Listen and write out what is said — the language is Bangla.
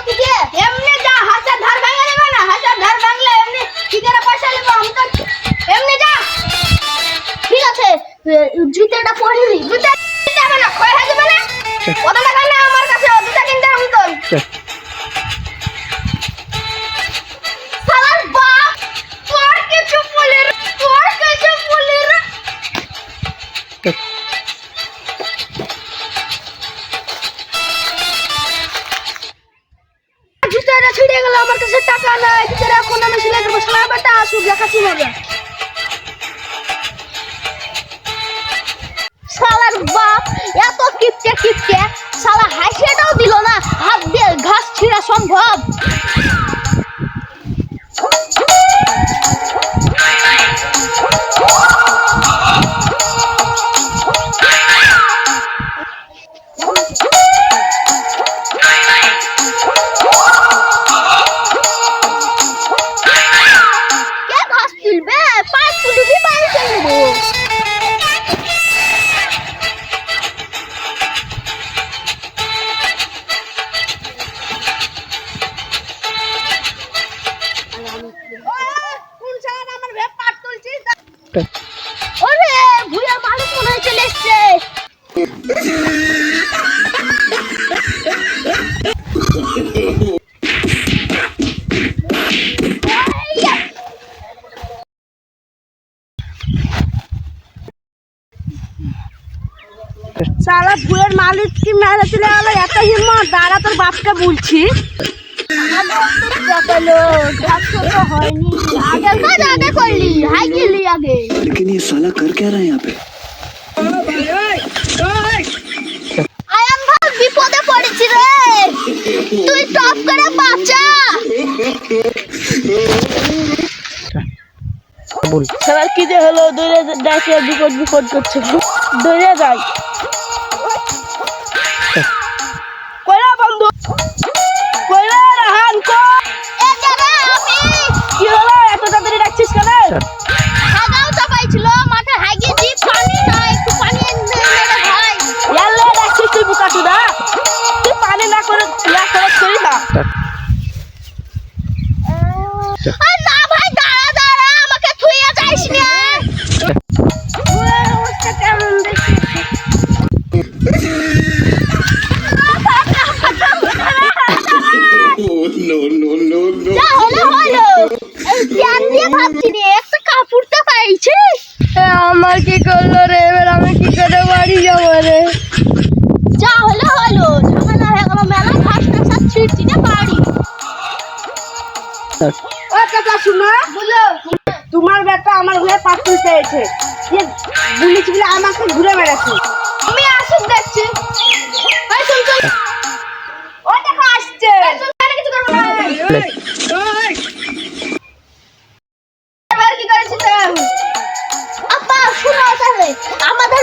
কি দিয়ে এমনি যা হাতের ধার ভাঙা নেবে না, হাতের ধার ভাঙলে এমনি কি করে পয়সা নেব আমি তো এমনি যা। ঠিক আছে জুতাটা পরে নি, জুতা কিনতে হবে না, কয় হাজার মানে কত টাকা না আমার কাছে জুতা কিনতে আমি তো সালার বাপ তোর কিছু বলে রে, তোর কিছু বলে রে। জুতাটা ছিঁড়ে গেল, আমার কাছে টাকা নাই, জুতাটা এখন আমি সেলাই করবো। শালা বেটা আসুক দেখাচ্ছি মজা। শালার বাপ এত কিপটে কিপটে, শালা হাসিটাও দিল না, হাত দিয়ে ঘাস ছিঁড়া সম্ভব? কে ঘাস তুলবে? পাঁচ তুলবি বাড়ি চলে নেবো। ওরে ভুঁইয়ার মালিক মনে হয় চলে এসছে। সালা ভুঁইয়ার মালিক কি মেরে চলে গেল, এত হিম্মত! দাঁড়া তোর বাপকে বলছি। लेकिन ये साला कर क्या रहा है यहाँ पे? বিপদে পড়েছি রে, তুই টপ করে বাঁচা। সবার কি যে হলো, দৌড়ে ডাকে বিপদ বিপদ করছে, দৌড়ে যাই। কইরা বন্ধু, কইরা রাহান কো এ জায়গা আমি কি হলো, এত তাড়াতাড়ি ডাকছিস কেন? হাগাও চাপাইছিল, মাঠে হাগিয়েছি, পানি নাই, একটু পানি এনে দে ভাই। ইয়াল্লে ডাকছিস তুই বুকাটু না, তুই পানি না করে খরচ করি না। আর না ভাই, দাঁড়া দাঁড়া, আমাকে থুইয়া যাইস না। কেমন দেখছিস? No, no, no, no. যা হলো হলো, এই জ্ঞান দিয়ে ভাবছি রে, একটা কাপড় তো পাইছি। আমার কি করলো রে, এবার আমি কি করে বাড়ি যাবো রে? যা হলো হলো, ঝামেলা হয়ে গেল, মেলা ঘাস টাস ছিঁড়ছি না বাড়ি। ও চাচা শুনো, বলো তোমার বেটা আমার ঘরে পাঁচ তুলতে এসেছে, বুলিশ বলে আমাকে ঘুরে বেড়াচ্ছে। আমি আসুক দেখছি। ভাই শুন শুন, ও দেখো আসছে। শুন, আমি কিছু করবো না। এবার কি করেছিস? আপা শুনো তাহলে, আমাদের